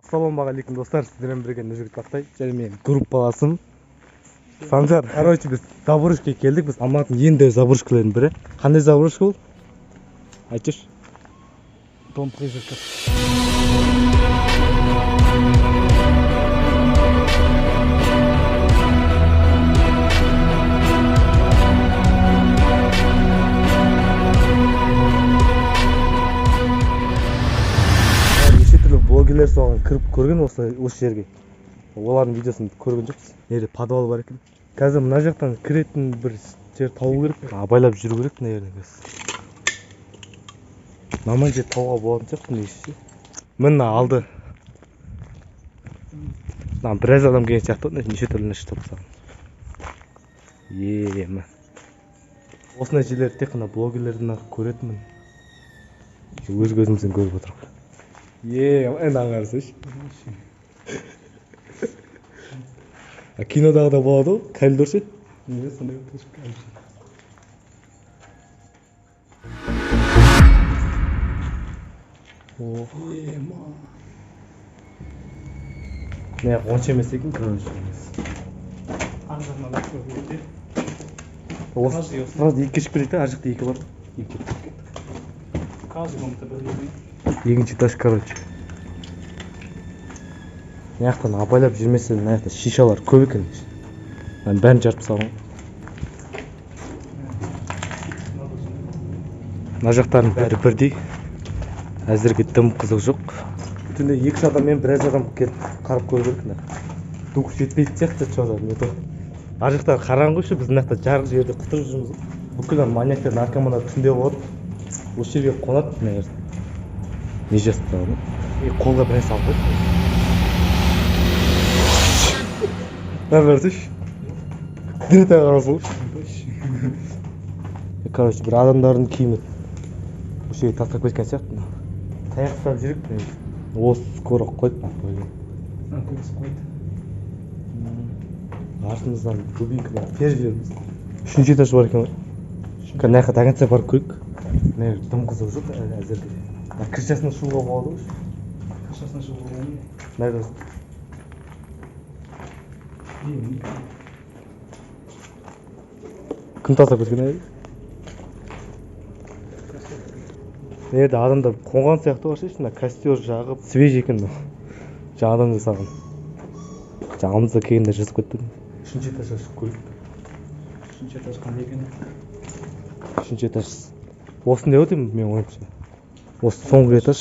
Ассалаумағалейкум достар, сіздермен бірге Нұржігіт Бақтай және мен группаласым Санжар. Короче, біз заборышкаға келдік. Біз Алматының ең заборышкалардың бірі. Қандай заборышка ол? Айтшы. Дом призраков. Блогерлер соған кіріп көрген осы жерге. Олардың видеосын көрген жоқпыз. Неде подвал бар екен. Қазір мына жақтан кіретін бір жер табу керек. Абайлап жүру керек, наверное. Маман жер тауға болатын сияқты неше. Міне алды. Біраз адам келген сияқты, неше түрлі неше топсам. Ема. Осындай жерлерді тек қана блогерлерден көретінмін. Өз көзімізден көріп отырмын. Енді аңғарсыз. Кинодағы да болады ғой, коридор ше? Не, сондай өтішіп кәлші. Не, онша емес екен, короче. Аржағынан өтіп өтіп. Сразу екі кешіп берейді, ар жақта екі бар. Каждый комната білдейді. Екінші этаж, короче. Мынаяқтан абайлап жүрмесе, мынаяқта шишалар көп екен. Мен бәрін жарып салған. Мына жақтардың бәрі бірдей. Әзірге дым қызық жоқ. Түнде екі адаммен біраз адам келіп қарап көру керек. Дух жетпейді сияқты чоғырады. Ар жақтар қараңғы ше, біз мынаяқта жарық жерде қыдырып жүрміз. Бүкіл маньяктар, наркомандар түнде болады. Осы жерге қонады, наверное. Не жазып тұрады? Қолға біраз салып қойды. Нәбірдіш? Дірет ағарасың? Короче, бір адамдардың киімі осы жерге тастап кеткен сияқты. Таяқ ұстап жүрек. Осы скоро қойды. Көбісі қойды. Артымыздан көбейкі пер жеріміз. Үшінші этаж бар екен ғой. Наяққа таңатса барып көрейік. Дым қызық жоқ әзірге. Крышасына шығуға болады ғой. Крышасына шығуға болады. Нәді? Кім тастап кеткен әйел? Нерде адамдар қонған сияқты бар ше, костер жағып, свежий екен. Жаңадан жасаған. Жағымызда келгенде жазып кетті. Үшінші этажға шығып көрейік. Үшінші этаж қандай екен? Үшінші этаж. Осындай өтем мен ойымша. Осы соңғы этаж.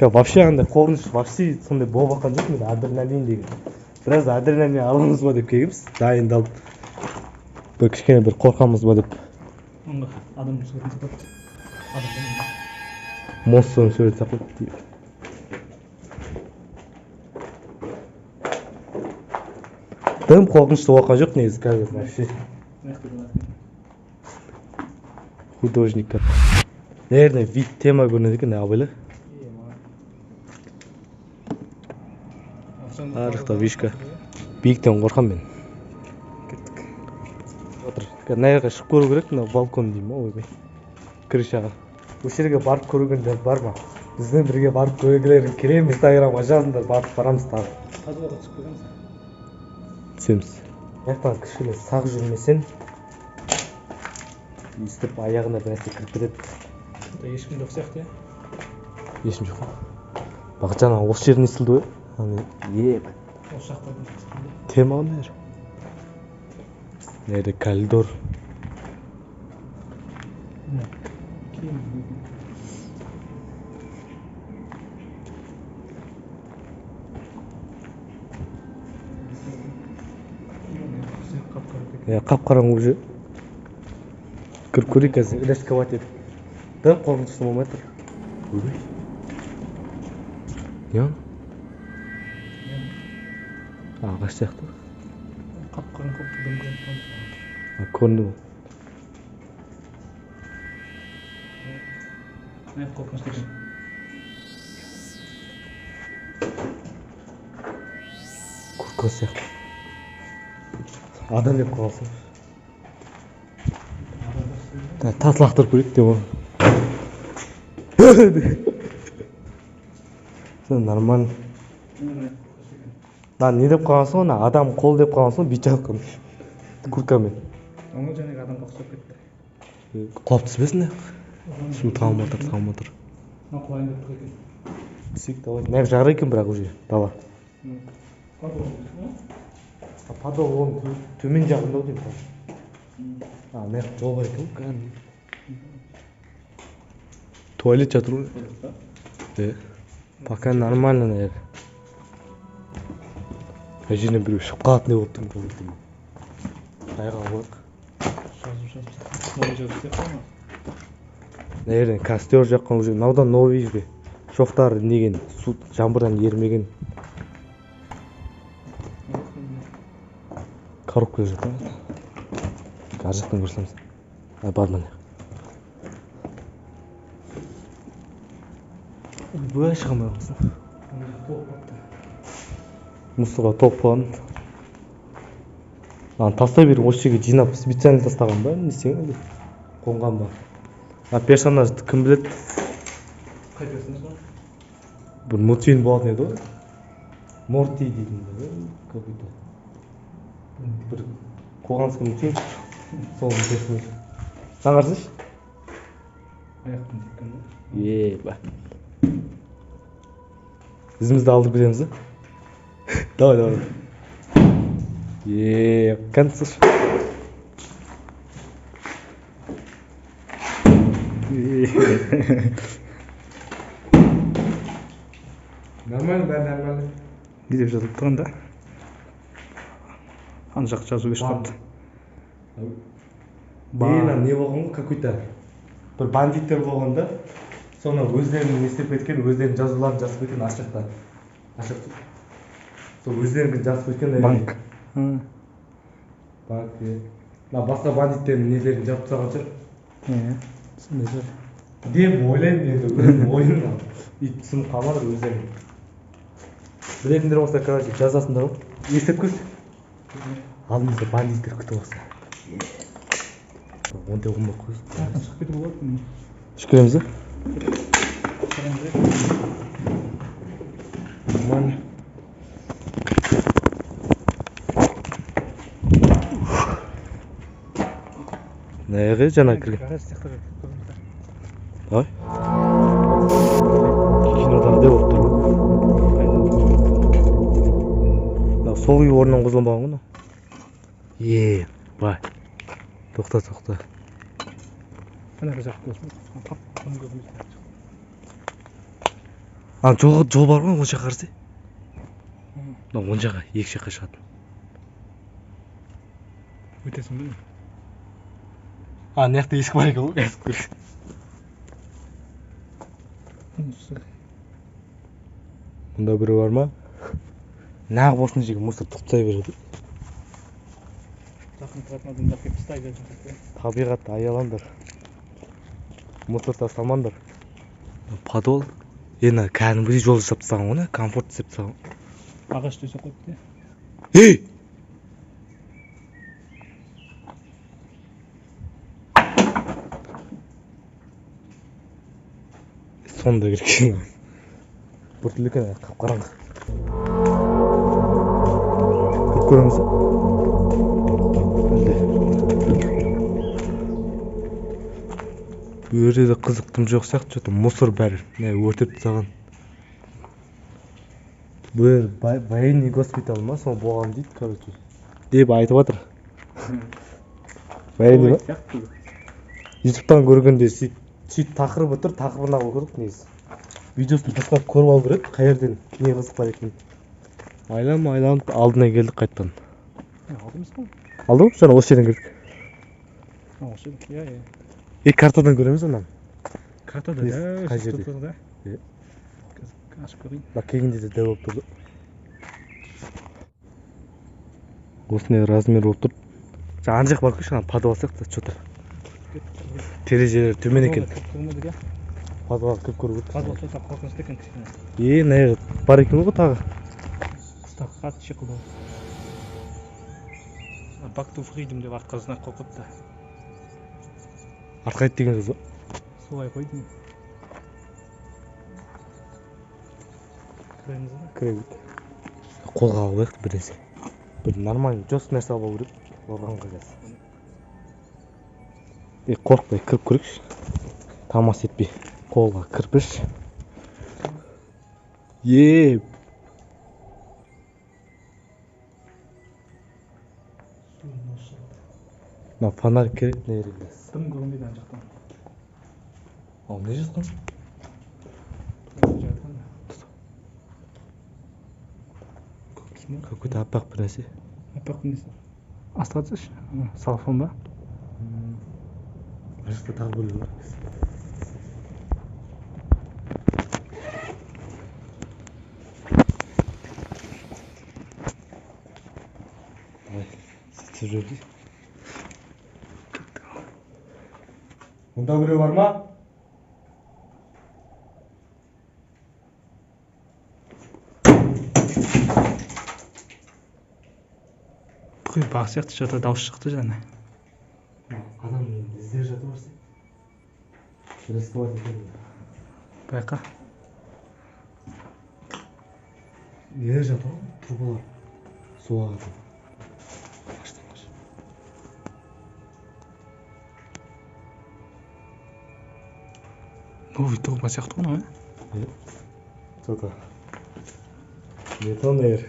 Вообще андай қорыныш, вообще сондай болып жатқан жоқ мен адреналин деген. Біраз адреналин аламыз ба деп келгенбіз, дайындалып. Бір кішкене бір қорқамыз ба деп. Онға адам суретін сақлап. Монстрның суретін сақлап дейді. Дым қорқынышты болған жоқ негізі қазір вообще. Художниктар. Наверное, вид тема көрінеді екен, абайлы. Ар жақта вишка. Биіктен қорқам мен. Кеттік. Отыр. Наверға шығып көру керек, балкон деймін, ойбай. Крышаға. Осы жерге барып көргендер бар ма? Бізден бірге барып көргілерін келемін. Инстаграмға жазыңдар, барып барамыз тағы. Қазуаға түсіп көргенсіз? Түсеміз. Аяқтан кішкене сақ жүрмесен, естіп аяғына бір нәрсе кіріп кетеді. Ешкім жоқ сияқты, е? Ешкім жоқ. Бақытжан, осы жерін естілді ғой? Ебай. Осы жақтардың тема ғой нәр. Нәді коридор. Қап-қараң уже. Кіріп көрейік қазір, рисковать етіп. Дым қорқынышты болмай тұр. Өй. Не он? Ағаш сияқты. Қап-қараң көпті дым көріп. Көрінді бұл. Не қорқынышты екен. Көркөз сияқты. Адам деп қаласың. Тас лақтырып көрейік деп ол. нормально. Не деп қалғансың ғой, адам қол деп қалғансың ғой, бүйтіп жатқан курткамен. Оны жаңағы адамға ұқсап кетті. Құлап түспесін. Şimdi тағым отыр. Мына құлайын деп тұр екен. Түсейік, давай. Мына жағыр екен бірақ уже дала. Подол оның төмен жағында деймін. Мына жол бар екен. Туалет жатыр ғой. Пока нормально, наверное. Жеріне біреу шығып қалатындай болып тұрмын. Қайға қойық. Наверное, костер жаққан уже. Мынаудан новый же. Шоқтар неген, су жаңбырдан ермеген. Коробка жатыр. Ар жақтан көрсеміз. Барман. Бұлай шығамай қалсын. Мұсыға толып қалған. Тастай беріп осы жерге жинап специально тастаған ба? Не істеген? Қонған ба? Персонажды кім біледі? Қай персонаж ба? Бір мультфильм болатын еді ғой. Морти дейтін бе? Какой-то. Бір қоғанский мультфильм. Соның персонажы. Саңарсыз? Аяқтың теккен ба? Ба. Ізімізді алдырып кетеміз, ба? Давай. Концерт. Нормально, бәрі нормально. Не деп жазылып тұрғанда? Ана жақ жазу ешқапты. Не болған ғой, какой-то бір бандиттер болғанда, соны өздерінің істеп кеткен, өздерінің жазуларын жазып кеткен ашықта. Сол өздерінің жазып кеткен. Банк. Банк, басқа бандиттердің нелерін жазып тастаған шығар. Сондай жер. Деп ойлаймын енді, өзім ойым. Түсім қалмады өздерің. Білетіндер болса, короче, жазасыңдар ғой. Естіп көрсі. Алдымызда бандиттер күтіп болса. Ондай болмай қойсын. Шығып кетіп болады. Шүкіреміз, ба? Нормально. Неге жаңа кірген? Ой? Кинодағыдай болып тұр. Сол үй орнынан қозғалмаған ғой. Бай. Тоқта. Ана жақ көзім. Жол бар ғой, оң жаққа қарсы. Оң жаққа, екі жаққа шығатын. Өтесің бе? Неқті есік бар екен ғой, әсіп көрді. Мұнда бірі бар ма? Нағы болсын жерге мусор тұқтай береді. Жақын тұратын адамдар кеп тастай береді. Табиғатты аялаңдар. Мусор тастамаңдар. Подол. Енді кәдімгідей жол жасап тастаған ғой, комфорт жасап тастаған. Ағаш төсеп қойыпты. Сонда керек. Бүртілі екен, қап-қараңғы. Көреміз. Өрде де қызықтым жоқ сияқты, что-то мусор бәрі өртеп тастаған. Бұл военный госпиталь ма, сол болған дейді, короче. Деп айтып жатыр. Военный ма? Ютубтан көргенде сөйтіп тақырыбы тұр, тақырыбына көрдік негізі. Видеосын тастап көріп алу керек, қай жерден не қызық бар екен. Айланып алдына келдік қайттан. Алдымыз ғой? Алды ғой, жаңа осы жерден келдік. Осы жерден, иә. Картадан көреміз онан. Картада, қай жерде? Ашып көрейін. Келгенде де дәу болып тұрды. Осындай размер болып тұр. Ана жақ бар көш, подвал сияқты, что-то. Терезелер төмен екен. Подвал көп көріп өтті. Подвал сота қорқынышты екен кішкене. Наверное, бар екен ғой тағы. Қыстақ қатты шықылды. Back to Freedom деп артқазына қоқыпты. Арқайт деген сөз ба? Солай қойдым. кіреміз ба? кіребек. Қолға алып алайық бір нәрсе. Бір нормальный жос нәрсе алу керек. Орғанға қазір. Қорықпай кіріп көрейікші. Тамас етпей. Қолға кірпіш. Мына фонарь керек не керек емес. Дым көрінбейді ана жақтан. Ал не жатқан? Какой-то аппақ бір нәрсе. Аппақ несі? Астыға түсірші. Салфон ба? Мына жақта тағы бөлім бар. Сөйтіп жүрді. Мұнда біреу бар ма? Бұқи бақ сияқты жата дауыс шықты жаңа. Адам іздер жатыр барсың. Рисковать етеді. Байқа. Неде жатыр ғой? Трубалар. Су ағады. Новый труба сияқты ғой, ма? Что-то. Бетон ер.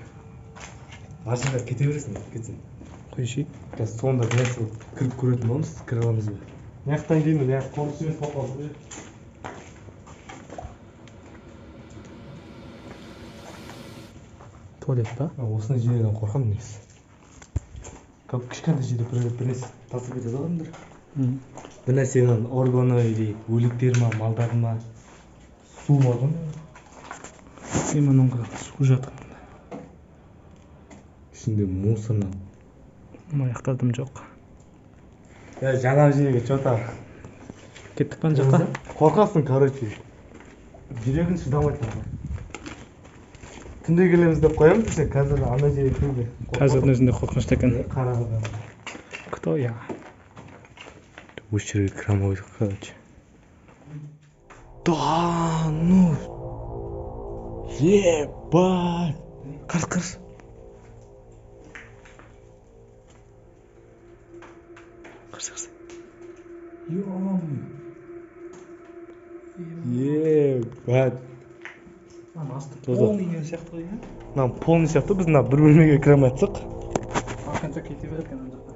Ашыңға кете бересің, кетсін. Қойши. Қазір сонда нәрсе кіріп көретін боламыз, кіре аламыз ба? Маяқтан кейін мына қорыс емес болып қалды ғой. Туалет па? Осындай жерден қорқамын негізі. Кішкентай жерде бір нәрсе тасып кетеді ғой адамдар. Bir нәрсенің органы или өліктер ма, малдар ма, су ма ғой? Иманонға су жатыр. Ішінде мусорны. Маяқта дым жоқ. Жаңа жерге что-то. Кеттік пе ана жаққа? Қорқасың, короче. Жүрегің шыдамайды. Түнде келеміз деп қоямыз десең, қазір ана жерге келді. Қазірдің өзінде қорқынышты екен. Қарағандан. Кто я? Осы жерге кіре алмайдық, короче. Да, ну. Ебать. Қарс. Қарс. Ебать. Полный не сияқты ғой, иә? Мына полный сияқты, біз мына бір бөлмеге кіре алмайатсақ. Аққанша кете береді ана жақта.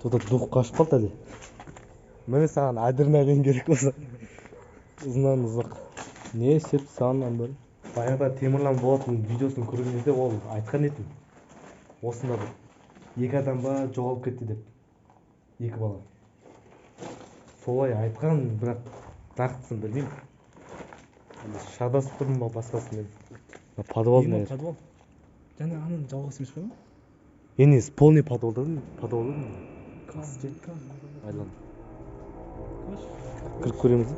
Тут дух қашып қалды әлі. Міне саған адреналин керек болса. Ұзынан ұзақ. Не істеп саған бір. Баяғыда Темірлан Болаттың видеосын көрген кезде ол айтқан еді. Осында бір екі адам ба жоғалып кетті деп. Екі бала. Солай айтқан, бірақ нақтысын білмеймін. Шадасып тұрмын ба басқасын мен. Подвал не? Подвал. Және аның жалғасы емес пе ма? Енес полный подвалда. Айлан. Кіріп көреміз.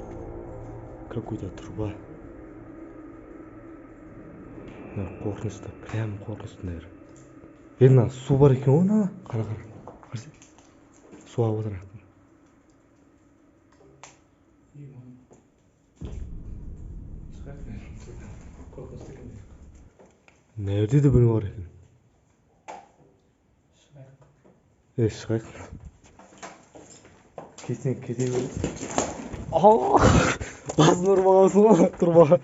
Какой-то труба. Қорқынышты, прям қорқынышты, наверное. Мына су бар екен ғой, мына. Қара. Қарсы. Су ағып отыр. Nerede de bölüm var ekan? Шығайық. Кетсең кете бересің. Басын ұрып аласың ғой тұрбаға.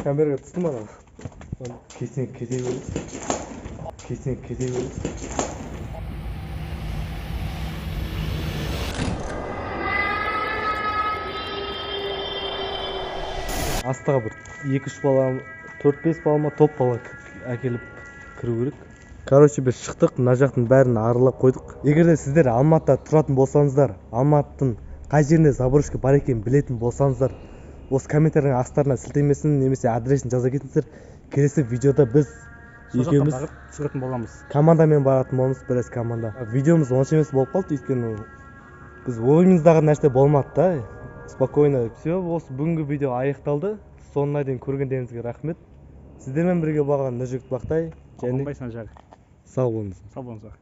Камераға түстім ана. Кетсең кете бересің. Астыға бір 2-3 бала, 4-5 бала ма топ бала әкеліп кіру керек. Короче, біз шықтық, мына жақтың бәрін аралап қойдық. Егер де сіздер Алматыда тұратын болсаңыздар, Алматының қай жерінде заборышка бар екенін білетін болсаңыздар, осы комментарияның астарына сілтемесін немесе адресін жаза кетіңіздер. Келесі видеода біз екеуміз түсіретін боламыз. Командамен баратын боламыз, біраз команда. Видеомыз онша емес болып қалды, өйткені біз ойымыздағы нәрсе болмады да. Спокойно. Все, осы бүгінгі видео аяқталды. Соңына дейін көргендеріңізге рахмет. Сіздермен бірге болған Нұржігіт Бақтай және Қонбайсан жар. Сау болыңыз. Сау болыңыздар.